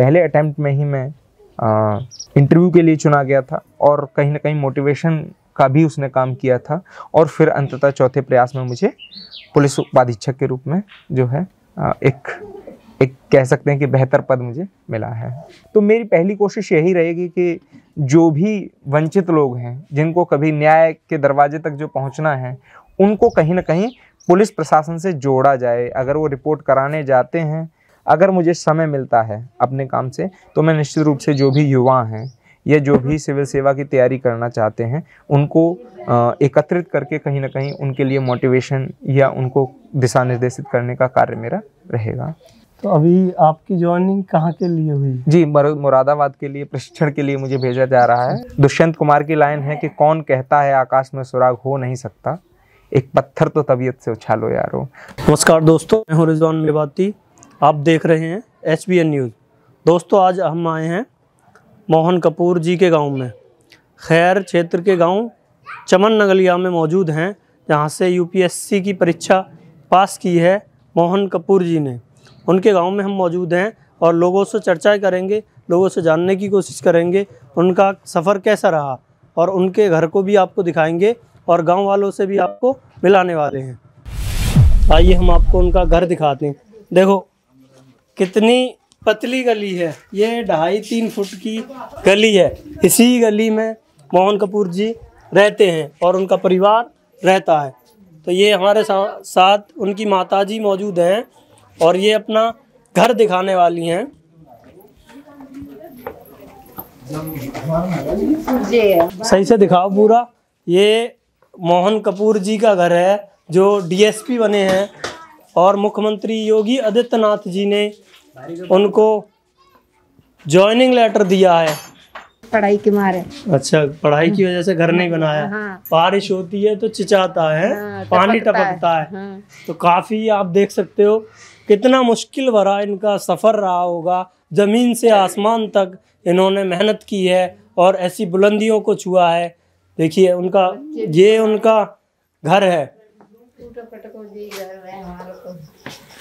पहले अटैम्प्ट में ही मैं इंटरव्यू के लिए चुना गया था और कहीं ना कहीं मोटिवेशन का भी उसने काम किया था और फिर अंततः चौथे प्रयास में मुझे पुलिस उपाधीक्षक के रूप में जो है एक कह सकते हैं कि बेहतर पद मुझे मिला है। तो मेरी पहली कोशिश यही रहेगी कि जो भी वंचित लोग हैं, जिनको कभी न्याय के दरवाजे तक जो पहुंचना है, उनको कहीं ना कहीं पुलिस प्रशासन से जोड़ा जाए। अगर वो रिपोर्ट कराने जाते हैं, अगर मुझे समय मिलता है अपने काम से, तो मैं निश्चित रूप से जो भी युवा हैं या जो भी सिविल सेवा की तैयारी करना चाहते हैं, उनको एकत्रित करके कहीं ना कहीं उनके लिए मोटिवेशन या उनको दिशा निर्देशित करने का कार्य मेरा रहेगा। तो अभी आपकी ज्वाइनिंग कहाँ के लिए हुई? जी, मुरादाबाद के लिए प्रशिक्षण के लिए मुझे भेजा जा रहा है। दुष्यंत कुमार की लाइन है कि कौन कहता है आकाश में सुराग हो नहीं सकता, एक पत्थर तो तबीयत से उछालो यारो। नमस्कार दोस्तों, मैं हूं रिजवान मेवाती, आप देख रहे हैं HBN न्यूज़। दोस्तों, आज हम आए हैं मोहन कपूर जी के गांव में। खैर क्षेत्र के गांव चमन नगलिया में मौजूद हैं, जहां से UPSC की परीक्षा पास की है मोहन कपूर जी ने। उनके गांव में हम मौजूद हैं और लोगों से चर्चा करेंगे, लोगों से जानने की कोशिश करेंगे उनका सफ़र कैसा रहा, और उनके घर को भी आपको दिखाएंगे और गांव वालों से भी आपको मिलाने वाले हैं। आइए हम आपको उनका घर दिखाते हैं। देखो कितनी पतली गली है, ये 2.5-3 फुट की गली है। इसी गली में मोहन कपूर जी रहते हैं और उनका परिवार रहता है। तो ये हमारे साथ उनकी माताजी मौजूद हैं और ये अपना घर दिखाने वाली हैं। सही से दिखाओ पूरा। ये मोहन कपूर जी का घर है जो DSP बने हैं और मुख्यमंत्री योगी आदित्यनाथ जी ने उनको जॉइनिंग लेटर दिया है। पढ़ाई के मारे। अच्छा, पढ़ाई की वजह से घर नहीं बनाया। हाँ। बारिश होती है तो चिचाता है। हाँ, पानी टपकता है। हाँ। तो काफ़ी आप देख सकते हो कितना मुश्किल भरा इनका सफ़र रहा होगा। ज़मीन से आसमान तक इन्होंने मेहनत की है और ऐसी बुलंदियों को छुआ है। देखिए ये उनका घर है।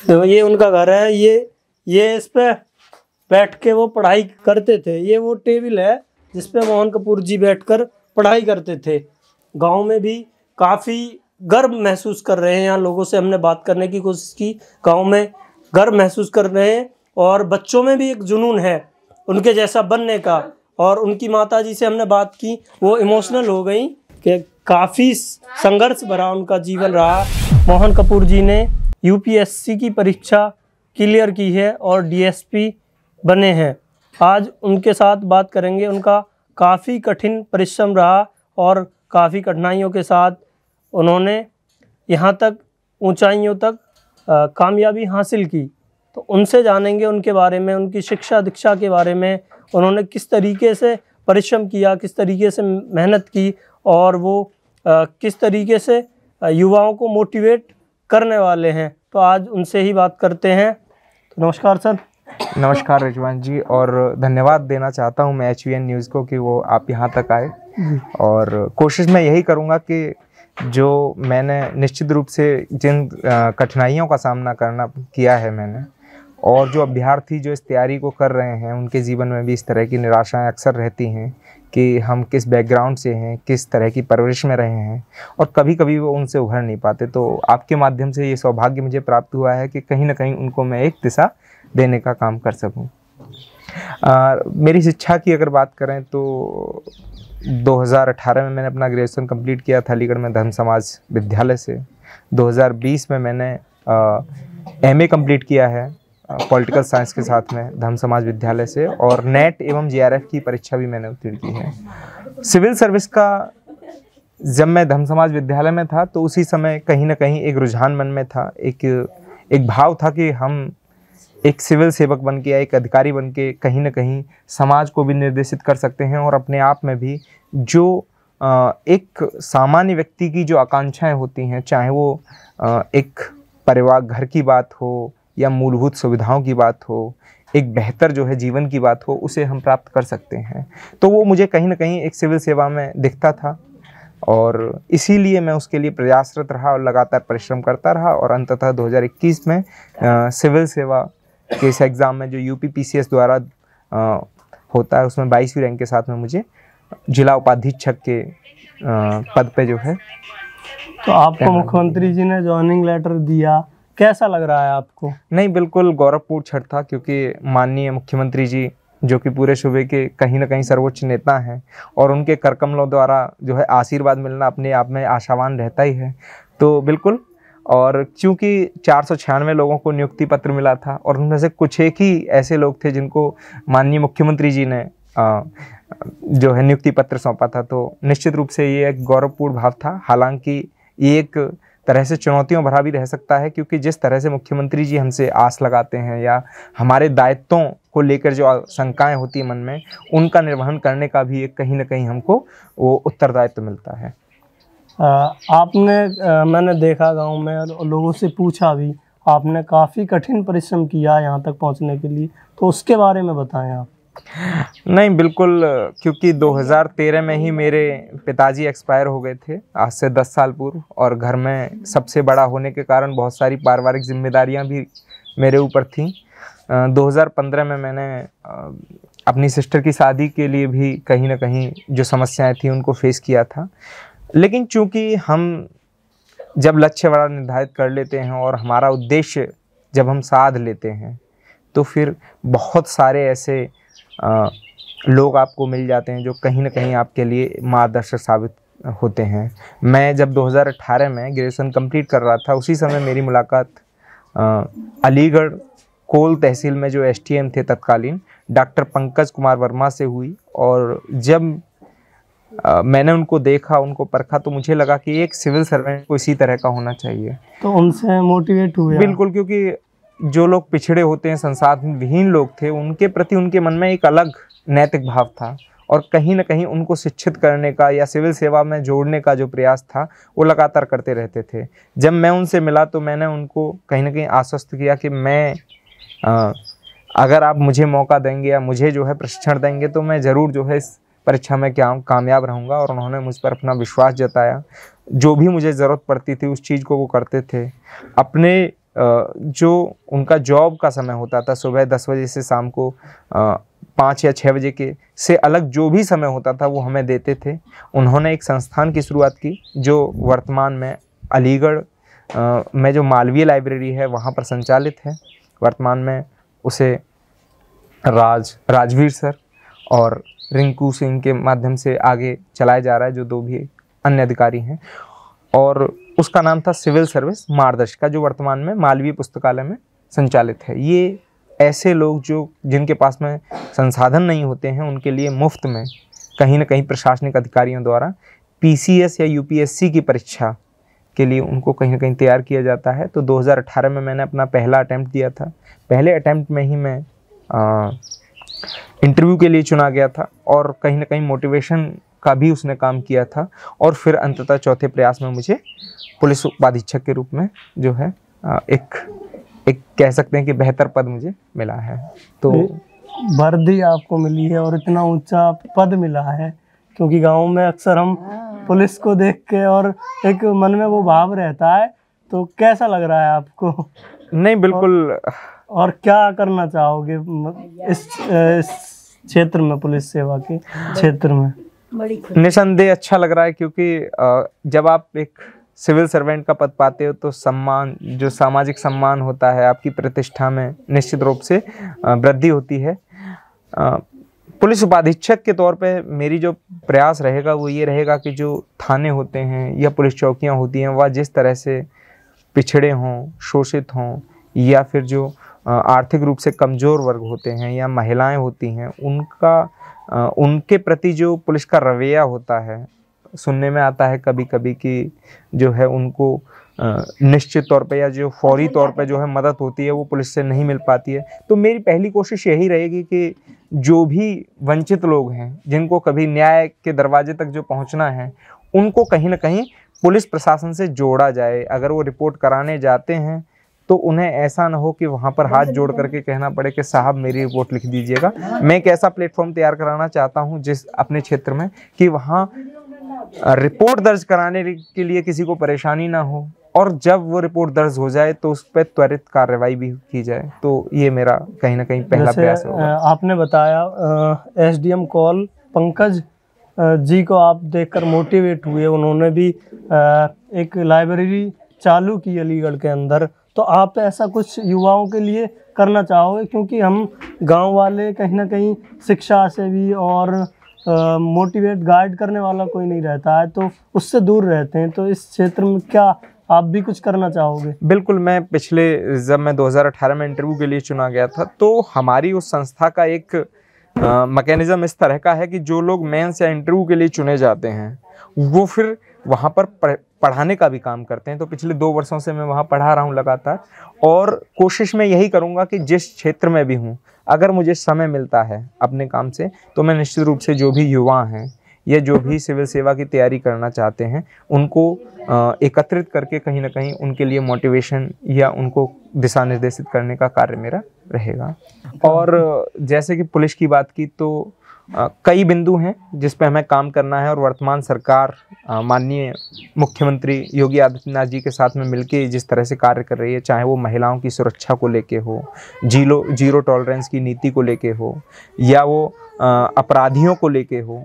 तो ये उनका घर है। ये इस पे बैठ के वो पढ़ाई करते थे। ये वो टेबल है जिस पे मोहन कपूर जी बैठकर पढ़ाई करते थे। गांव में भी काफ़ी गर्व महसूस कर रहे हैं। यहाँ लोगों से हमने बात करने की कोशिश की, गांव में गर्व महसूस कर रहे हैं और बच्चों में भी एक जुनून है उनके जैसा बनने का। और उनकी माताजी से हमने बात की, वो इमोशनल हो गई कि काफ़ी संघर्ष भरा उनका जीवन रहा। मोहन कपूर जी ने UPSC की परीक्षा क्लियर की है और DSP बने हैं। आज उनके साथ बात करेंगे। उनका काफ़ी कठिन परिश्रम रहा और काफ़ी कठिनाइयों के साथ उन्होंने यहाँ तक ऊंचाइयों तक कामयाबी हासिल की। तो उनसे जानेंगे उनके बारे में, उनकी शिक्षा दीक्षा के बारे में, उन्होंने किस तरीके से परिश्रम किया, किस तरीके से मेहनत की और वो किस तरीके से युवाओं को मोटिवेट करने वाले हैं। तो आज उनसे ही बात करते हैं। तो नमस्कार सर। नमस्कार रिजवान जी, और धन्यवाद देना चाहता हूं मैं HBN न्यूज़ को कि वो आप यहां तक आए। और कोशिश मैं यही करूंगा कि जो मैंने निश्चित रूप से जिन कठिनाइयों का सामना किया है मैंने, और जो अभ्यर्थी जो इस तैयारी को कर रहे हैं, उनके जीवन में भी इस तरह की निराशाएं अक्सर रहती हैं कि हम किस बैकग्राउंड से हैं, किस तरह की परवरिश में रहे हैं और कभी कभी वो उनसे उभर नहीं पाते। तो आपके माध्यम से ये सौभाग्य मुझे प्राप्त हुआ है कि कहीं ना कहीं उनको मैं एक दिशा देने का काम कर सकूं। मेरी शिक्षा की अगर बात करें तो 2018 में मैंने अपना ग्रेजुएशन कंप्लीट किया था अलीगढ़ में धर्म समाज विद्यालय से। 2020 में मैंने MA कंप्लीट किया है पॉलिटिकल साइंस के साथ में धर्म समाज विद्यालय से, और नेट एवं JRF की परीक्षा भी मैंने उत्तीर्ण की है। सिविल सर्विस का जब मैं धर्म समाज विद्यालय में था तो उसी समय कहीं ना कहीं एक रुझान मन में था, एक भाव था कि हम एक सिविल सेवक बन के या एक अधिकारी बन के कहीं ना कहीं समाज को भी निर्देशित कर सकते हैं और अपने आप में भी जो एक सामान्य व्यक्ति की जो आकांक्षाएं होती हैं, चाहे वो एक परिवार घर की बात हो या मूलभूत सुविधाओं की बात हो, एक बेहतर जो है जीवन की बात हो, उसे हम प्राप्त कर सकते हैं। तो वो मुझे कहीं ना कहीं एक सिविल सेवा में दिखता था और इसीलिए मैं उसके लिए प्रयासरत रहा और लगातार परिश्रम करता रहा और अंततः 2021 में सिविल सेवा के इस एग्ज़ाम में जो UP PCS द्वारा होता है, उसमें 22वीं रैंक के साथ में मुझे जिला उपाधीक्षक के पद पे जो है। तो आपको मुख्यमंत्री जी ने ज्वाइनिंग लेटर दिया, कैसा लग रहा है आपको? नहीं, बिल्कुल गौरवपूर्ण क्षण था, क्योंकि माननीय मुख्यमंत्री जी जो कि पूरे सूबे के कहीं ना कहीं सर्वोच्च नेता हैं और उनके करकमलों द्वारा जो है आशीर्वाद मिलना अपने आप में आशावान रहता ही है। तो बिल्कुल, और चूंकि 496 लोगों को नियुक्ति पत्र मिला था और उनमें से कुछ एक ही ऐसे लोग थे जिनको माननीय मुख्यमंत्री जी ने जो है नियुक्ति पत्र सौंपा था, तो निश्चित रूप से ये एक गौरवपूर्ण भाव था। हालांकि ये एक तरह से चुनौतियों भरा भी रह सकता है, क्योंकि जिस तरह से मुख्यमंत्री जी हमसे आस लगाते हैं या हमारे दायित्वों को लेकर जो शंकाएं होती है मन में, उनका निर्वहन करने का भी एक कहीं ना कहीं हमको वो उत्तरदायित्व मिलता है। मैंने देखा गांव में और लोगों से पूछा भी, आपने काफ़ी कठिन परिश्रम किया यहाँ तक पहुँचने के लिए, तो उसके बारे में बताएं आप। नहीं, बिल्कुल, क्योंकि 2013 में ही मेरे पिताजी एक्सपायर हो गए थे, आज से 10 साल पूर्व, और घर में सबसे बड़ा होने के कारण बहुत सारी पारिवारिक जिम्मेदारियां भी मेरे ऊपर थीं। 2015 में मैंने अपनी सिस्टर की शादी के लिए भी कहीं ना कहीं जो समस्याएं थी उनको फेस किया था। लेकिन चूंकि हम जब लक्ष्य बड़ा निर्धारित कर लेते हैं और हमारा उद्देश्य जब हम साध लेते हैं, तो फिर बहुत सारे ऐसे लोग आपको मिल जाते हैं जो कहीं ना कहीं आपके लिए मार्गदर्शक साबित होते हैं। मैं जब 2018 में ग्रेजुएशन कंप्लीट कर रहा था, उसी समय मेरी मुलाकात अलीगढ़ कोल तहसील में जो STM थे तत्कालीन, डॉक्टर पंकज कुमार वर्मा से हुई। और जब मैंने उनको देखा, उनको परखा, तो मुझे लगा कि एक सिविल सर्वेंट को इसी तरह का होना चाहिए। तो उनसे मोटिवेट हुए? बिल्कुल, क्योंकि जो लोग पिछड़े होते हैं, संसाधन विहीन लोग थे, उनके प्रति उनके मन में एक अलग नैतिक भाव था और कहीं ना कहीं उनको शिक्षित करने का या सिविल सेवा में जोड़ने का जो प्रयास था वो लगातार करते रहते थे। जब मैं उनसे मिला तो मैंने उनको कहीं ना कहीं आश्वस्त किया कि मैं अगर आप मुझे मौका देंगे या मुझे जो है प्रशिक्षण देंगे तो मैं ज़रूर जो है इस परीक्षा में कामयाब रहूँगा। और उन्होंने मुझ पर अपना विश्वास जताया। जो भी मुझे ज़रूरत पड़ती थी उस चीज़ को वो करते थे। अपने जो उनका जॉब का समय होता था, सुबह 10 बजे से शाम को 5 या 6 बजे के से अलग जो भी समय होता था वो हमें देते थे। उन्होंने एक संस्थान की शुरुआत की जो वर्तमान में अलीगढ़ में जो मालवीय लाइब्रेरी है वहाँ पर संचालित है। वर्तमान में उसे राजवीर सर और रिंकू सिंह के माध्यम से आगे चलाया जा रहा है, जो 2 भी अन्य अधिकारी हैं। और उसका नाम था सिविल सर्विस मार्गदर्शिका, जो वर्तमान में मालवीय पुस्तकालय में संचालित है। ये ऐसे लोग जिनके पास में संसाधन नहीं होते हैं, उनके लिए मुफ्त में कहीं ना कहीं प्रशासनिक अधिकारियों द्वारा PCS या UPSC की परीक्षा के लिए उनको कहीं ना कहीं तैयार किया जाता है। तो 2018 में मैंने अपना पहला अटैम्प्ट दिया था। पहले अटैम्प्ट में ही मैं इंटरव्यू के लिए चुना गया था और कहीं ना कहीं मोटिवेशन का भी उसने काम किया था। और फिर अंततः चौथे प्रयास में मुझे पुलिस उपाधीक्षक के रूप में जो है एक कह सकते हैं कि बेहतर पद मुझे मिला है। तो वर्दी आपको मिली है और इतना ऊंचा पद मिला है, क्योंकि गांव में अक्सर हम पुलिस को देख के और एक मन में वो भाव रहता है। तो कैसा लग रहा है आपको? नहीं, बिल्कुल। और क्या करना चाहोगे इस क्षेत्र में, पुलिस सेवा के क्षेत्र में? निसंदेह अच्छा लग रहा है, क्योंकि जब आप एक सिविल सर्वेंट का पद पाते हो तो सम्मान, जो सामाजिक सम्मान होता है, आपकी प्रतिष्ठा में निश्चित रूप से वृद्धि होती है। पुलिस उपाधीक्षक के तौर पे मेरी जो प्रयास रहेगा वो ये रहेगा कि जो थाने होते हैं या पुलिस चौकियां होती हैं वह जिस तरह से पिछड़े हों, शोषित हों, या फिर जो आर्थिक रूप से कमज़ोर वर्ग होते हैं या महिलाएं होती हैं, उनके प्रति जो पुलिस का रवैया होता है, सुनने में आता है कभी कभी कि जो है उनको निश्चित तौर पे या जो फौरी तौर पे जो है मदद होती है वो पुलिस से नहीं मिल पाती है। तो मेरी पहली कोशिश यही रहेगी कि जो भी वंचित लोग हैं, जिनको कभी न्याय के दरवाजे तक जो पहुंचना है, उनको कहीं ना कहीं पुलिस प्रशासन से जोड़ा जाए। अगर वो रिपोर्ट कराने जाते हैं तो उन्हें ऐसा ना हो कि वहाँ पर हाथ जोड़ करके कहना पड़े कि साहब मेरी रिपोर्ट लिख दीजिएगा। मैं एक ऐसा प्लेटफॉर्म तैयार कराना चाहता हूँ जिस अपने क्षेत्र में कि वहाँ रिपोर्ट दर्ज कराने के लिए किसी को परेशानी ना हो और जब वो रिपोर्ट दर्ज हो जाए तो उस पर त्वरित कार्रवाई भी की जाए। तो ये मेरा कहीं ना कहीं पहला प्रयास होगा। आपने बताया एसडीएम कॉल पंकज जी को आप देखकर मोटिवेट हुए, उन्होंने भी एक लाइब्रेरी चालू की अलीगढ़ के अंदर, तो आप ऐसा कुछ युवाओं के लिए करना चाहोगे? क्योंकि हम गांव वाले कहीं ना कहीं शिक्षा से भी और मोटिवेट गाइड करने वाला कोई नहीं रहता है, तो उससे दूर रहते हैं। तो इस क्षेत्र में क्या आप भी कुछ करना चाहोगे? बिल्कुल, मैं जब मैं 2018 में इंटरव्यू के लिए चुना गया था, तो हमारी उस संस्था का एक मैकेनिज्म इस तरह का है कि जो लोग मेंस या इंटरव्यू के लिए चुने जाते हैं वो फिर वहाँ पर पढ़ाने का भी काम करते हैं। तो पिछले 2 वर्षों से मैं वहाँ पढ़ा रहा हूँ लगातार, और कोशिश मैं यही करूँगा कि जिस क्षेत्र में भी हूँ, अगर मुझे समय मिलता है अपने काम से, तो मैं निश्चित रूप से जो भी युवा हैं या जो भी सिविल सेवा की तैयारी करना चाहते हैं उनको एकत्रित करके कहीं ना कहीं उनके लिए मोटिवेशन या उनको दिशा निर्देशित करने का कार्य मेरा रहेगा। और जैसे कि पुलिस की बात की, तो कई बिंदु हैं जिस पे हमें काम करना है, और वर्तमान सरकार माननीय मुख्यमंत्री योगी आदित्यनाथ जी के साथ में मिलके जिस तरह से कार्य कर रही है, चाहे वो महिलाओं की सुरक्षा को लेके हो, जीरो टॉलरेंस की नीति को लेके हो, या वो अपराधियों को लेके हो,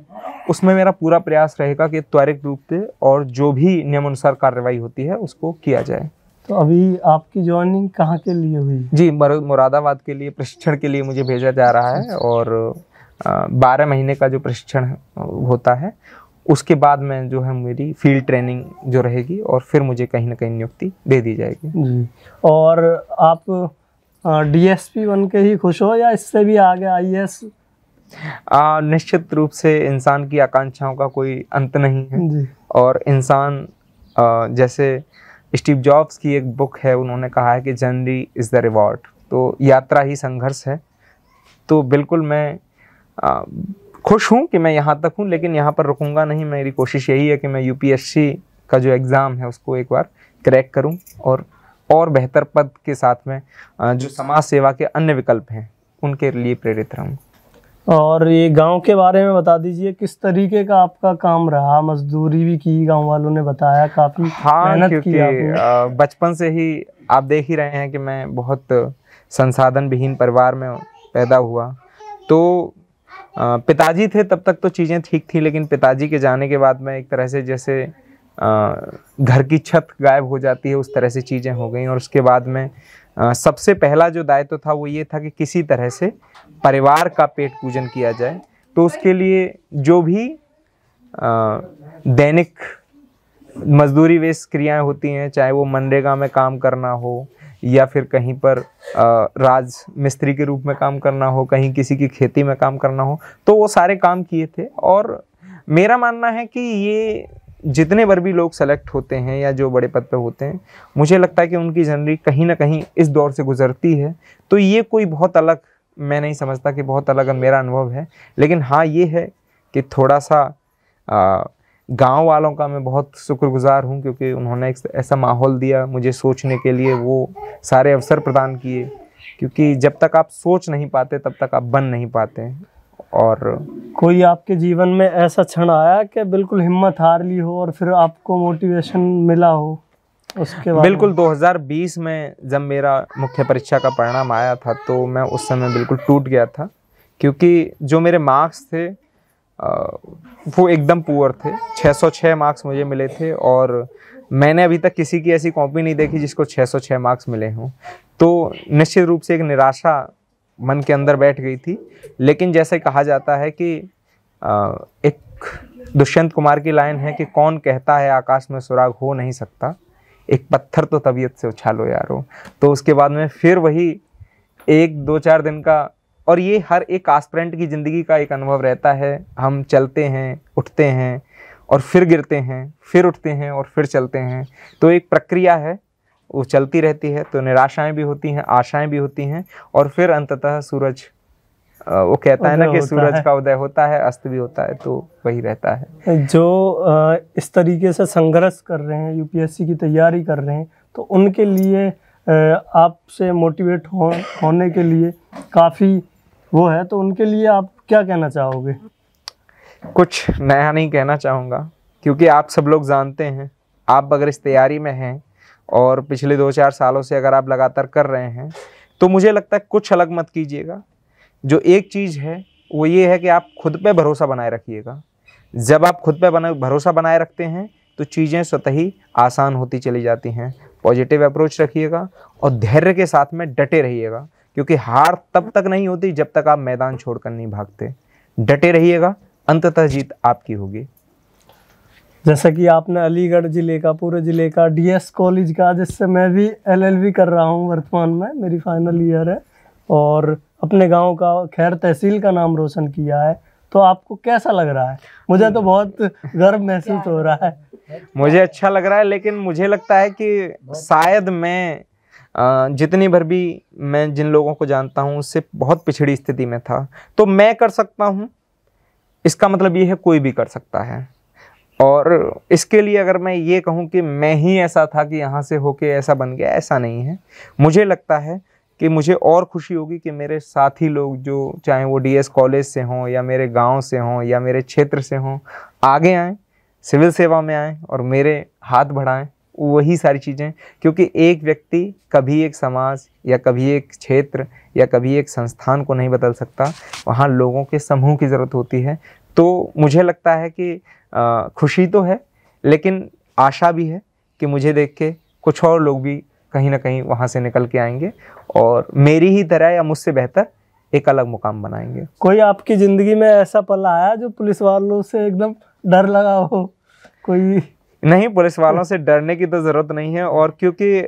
उसमें मेरा पूरा प्रयास रहेगा कि त्वरित रूप से और जो भी नियमानुसार कार्रवाई होती है उसको किया जाए। तो अभी आपकी ज्वाइनिंग कहाँ के लिए हुई? जी, मुरादाबाद के लिए प्रशिक्षण के लिए मुझे भेजा जा रहा है, और 12 महीने का जो प्रशिक्षण होता है उसके बाद में जो है मेरी फील्ड ट्रेनिंग जो रहेगी, और फिर मुझे कहीं ना कहीं नियुक्ति दे दी जाएगी। जी। और आप डीएसपी बन के ही खुश हो या इससे भी आगे आईएएस? निश्चित रूप से इंसान की आकांक्षाओं का कोई अंत नहीं है जी। और इंसान जैसे स्टीव जॉब्स की एक बुक है, उन्होंने कहा है कि जर्नी इज़ द रिवॉर्ड, तो यात्रा ही संघर्ष है। तो बिल्कुल मैं खुश हूँ कि मैं यहाँ तक हूँ, लेकिन यहाँ पर रुकूंगा नहीं। मेरी कोशिश यही है कि मैं यूपीएससी का जो एग्ज़ाम है उसको एक बार क्रैक करूँ, और बेहतर पद के साथ में जो समाज सेवा के अन्य विकल्प हैं उनके लिए प्रेरित रहूँ। और ये गांव के बारे में बता दीजिए, किस तरीके का आपका काम रहा? मजदूरी भी की, गांव वालों ने बताया काफ़ी मेहनत की आपने। बचपन से ही आप देख ही रहे हैं कि मैं बहुत संसाधन विहीन परिवार में पैदा हुआ। तो पिताजी थे तब तक तो चीज़ें ठीक थी, लेकिन पिताजी के जाने के बाद में एक तरह से जैसे घर की छत गायब हो जाती है, उस तरह से चीज़ें हो गई। और उसके बाद में सबसे पहला जो दायित्व था वो ये था कि किसी तरह से परिवार का पेट पूजन किया जाए। तो उसके लिए जो भी दैनिक मजदूरी वेश क्रियाएं होती हैं, चाहे वो मनरेगा में काम करना हो या फिर कहीं पर राज मिस्त्री के रूप में काम करना हो, कहीं किसी की खेती में काम करना हो, तो वो सारे काम किए थे। और मेरा मानना है कि ये जितने बार भी लोग सेलेक्ट होते हैं या जो बड़े पद पे होते हैं, मुझे लगता है कि उनकी जर्नी कहीं ना कहीं इस दौर से गुजरती है। तो ये कोई बहुत अलग मैं नहीं समझता कि बहुत अलग मेरा अनुभव है, लेकिन हाँ ये है कि थोड़ा सा गांव वालों का मैं बहुत शुक्रगुजार हूँ, क्योंकि उन्होंने एक ऐसा माहौल दिया मुझे सोचने के लिए, वो सारे अवसर प्रदान किए। क्योंकि जब तक आप सोच नहीं पाते तब तक आप बन नहीं पाते। और कोई आपके जीवन में ऐसा क्षण आया कि बिल्कुल हिम्मत हार ली हो और फिर आपको मोटिवेशन मिला हो उसके बाद? बिल्कुल 2020 में जब मेरा मुख्य परीक्षा का परिणाम आया था, तो मैं उस समय बिल्कुल टूट गया था, क्योंकि जो मेरे मार्क्स थे वो एकदम पुअर थे। 606 मार्क्स मुझे मिले थे, और मैंने अभी तक किसी की ऐसी कॉपी नहीं देखी जिसको 606 मार्क्स मिले हों। तो निश्चित रूप से एक निराशा मन के अंदर बैठ गई थी। लेकिन जैसे कहा जाता है कि एक दुष्यंत कुमार की लाइन है कि कौन कहता है आकाश में सुराग हो नहीं सकता, एक पत्थर तो तबीयत से उछालो यारो। तो उसके बाद में फिर वही 1-2-4 दिन का, और ये हर एक एस्पिरेंट की ज़िंदगी का एक अनुभव रहता है। हम चलते हैं, उठते हैं और फिर गिरते हैं, फिर उठते हैं और फिर चलते हैं। तो एक प्रक्रिया है, वो चलती रहती है। तो निराशाएं भी होती हैं, आशाएं भी होती हैं, और फिर अंततः सूरज, वो कहता है ना कि सूरज का उदय होता है, अस्त भी होता है, तो वही रहता है। जो इस तरीके से संघर्ष कर रहे हैं, यूपीएससी की तैयारी कर रहे हैं, तो उनके लिए आपसे मोटिवेट होने के लिए काफ़ी वो है, तो उनके लिए आप क्या कहना चाहोगे? कुछ नया नहीं कहना चाहूँगा, क्योंकि आप सब लोग जानते हैं, आप अगर इस तैयारी में हैं और पिछले 2-4 सालों से अगर आप लगातार कर रहे हैं तो मुझे लगता है कुछ अलग मत कीजिएगा। जो एक चीज़ है वो ये है कि आप खुद पे भरोसा बनाए रखिएगा। जब आप खुद पे भरोसा बनाए रखते हैं तो चीज़ें स्वतः ही आसान होती चली जाती हैं। पॉजिटिव अप्रोच रखिएगा और धैर्य के साथ में डटे रहिएगा, क्योंकि हार तब तक नहीं होती जब तक आप मैदान छोड़कर नहीं भागते। डटे रहिएगा, अंततः जीत आपकी होगी। जैसा कि आपने अलीगढ़ ज़िले का, पूरे ज़िले का, डीएस कॉलेज का, जिससे मैं भी एलएलबी कर रहा हूँ वर्तमान में, मेरी फाइनल ईयर है, और अपने गांव का, खैर तहसील का नाम रोशन किया है, तो आपको कैसा लग रहा है? मुझे तो बहुत गर्व महसूस हो रहा है। मुझे अच्छा लग रहा है, लेकिन मुझे लगता है कि शायद मैं जितनी भर भी मैं जिन लोगों को जानता हूँ उससे बहुत पिछड़ी स्थिति में था। तो मैं कर सकता हूँ, इसका मतलब ये है कोई भी कर सकता है। और इसके लिए अगर मैं ये कहूँ कि मैं ही ऐसा था कि यहाँ से होके ऐसा बन गया, ऐसा नहीं है। मुझे लगता है कि मुझे और खुशी होगी कि मेरे साथी लोग, जो चाहे वो डीएस कॉलेज से हों या मेरे गांव से हों या मेरे क्षेत्र से हों, आगे आएँ, सिविल सेवा में आएँ और मेरे हाथ बढ़ाएं, वही सारी चीज़ें। क्योंकि एक व्यक्ति कभी एक समाज या कभी एक क्षेत्र या कभी एक संस्थान को नहीं बदल सकता, वहाँ लोगों के समूह की ज़रूरत होती है। तो मुझे लगता है कि खुशी तो है, लेकिन आशा भी है कि मुझे देख के कुछ और लोग भी कहीं ना कहीं वहाँ से निकल के आएंगे और मेरी ही तरह या मुझसे बेहतर एक अलग मुकाम बनाएंगे। कोई आपकी ज़िंदगी में ऐसा पल आया जो पुलिस वालों से एकदम डर लगा हो? कोई नहीं, पुलिस वालों से डरने की तो ज़रूरत नहीं है। और क्योंकि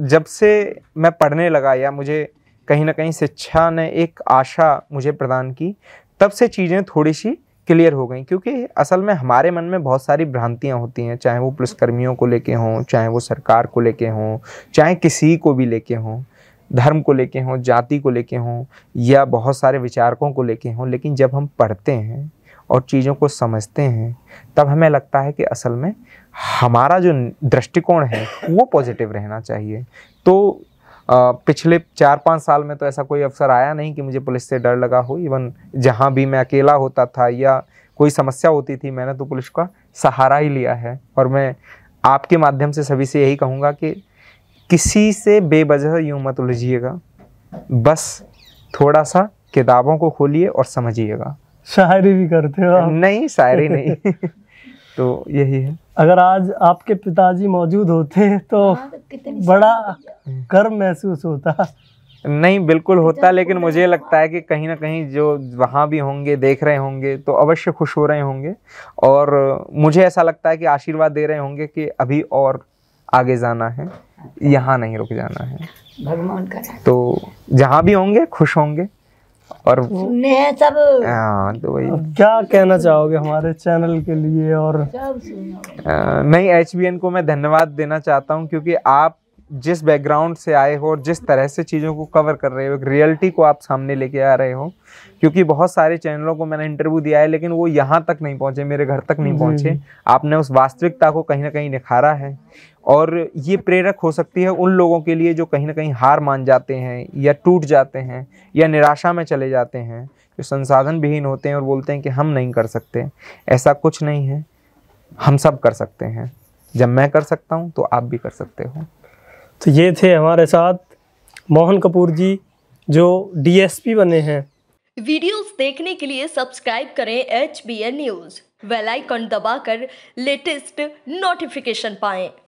जब से मैं पढ़ने लगा या मुझे कहीं ना कहीं शिक्षा ने एक आशा मुझे प्रदान की, तब से चीज़ें थोड़ी सी क्लियर हो गई। क्योंकि असल में हमारे मन में बहुत सारी भ्रांतियां होती हैं, चाहे वो पुलिसकर्मियों को लेके हों, चाहे वो सरकार को लेके हों, चाहे किसी को भी लेके हों, धर्म को लेके हों, जाति को लेके हों या बहुत सारे विचारकों को लेके हों। लेकिन जब हम पढ़ते हैं और चीज़ों को समझते हैं, तब हमें लगता है कि असल में हमारा जो दृष्टिकोण है वो पॉजिटिव रहना चाहिए। तो पिछले 4-5 साल में तो ऐसा कोई अवसर आया नहीं कि मुझे पुलिस से डर लगा हो। इवन जहाँ भी मैं अकेला होता था या कोई समस्या होती थी, मैंने तो पुलिस का सहारा ही लिया है। और मैं आपके माध्यम से सभी से यही कहूँगा कि किसी से बेवजह यूँ मत उलझिएगा, बस थोड़ा सा किताबों को खोलिए और समझिएगा। शायरी भी करते हो आप? नहीं, शायरी नहीं। तो यही है। अगर आज आपके पिताजी मौजूद होते तो बड़ा गर्व महसूस होता। नहीं, बिल्कुल होता, लेकिन मुझे लगता है कि कहीं ना कहीं जो वहाँ भी होंगे, देख रहे होंगे, तो अवश्य खुश हो रहे होंगे। और मुझे ऐसा लगता है कि आशीर्वाद दे रहे होंगे कि अभी और आगे जाना है, यहाँ नहीं रुक जाना है। भगवान करे तो जहाँ भी होंगे खुश होंगे। और सब हाँ, तो वही। क्या कहना चाहोगे हमारे चैनल के लिए? और नहीं, HBN को मैं धन्यवाद देना चाहता हूँ, क्योंकि आप जिस बैकग्राउंड से आए हो और जिस तरह से चीज़ों को कवर कर रहे हो, एक रियलिटी को आप सामने लेके आ रहे हो। क्योंकि बहुत सारे चैनलों को मैंने इंटरव्यू दिया है, लेकिन वो यहाँ तक नहीं पहुँचे, मेरे घर तक नहीं पहुँचे। आपने उस वास्तविकता को कहीं ना कहीं निखारा है, और ये प्रेरक हो सकती है उन लोगों के लिए जो कहीं ना कहीं हार मान जाते हैं या टूट जाते हैं या निराशा में चले जाते हैं, जो संसाधन विहीन होते हैं और बोलते हैं कि हम नहीं कर सकते। ऐसा कुछ नहीं है, हम सब कर सकते हैं। जब मैं कर सकता हूँ तो आप भी कर सकते हो। तो ये थे हमारे साथ मोहन कपूर जी, जो DSP बने हैं। वीडियोस देखने के लिए सब्सक्राइब करें HBN न्यूज़, बेल आइकन दबाकर लेटेस्ट नोटिफिकेशन पाएं।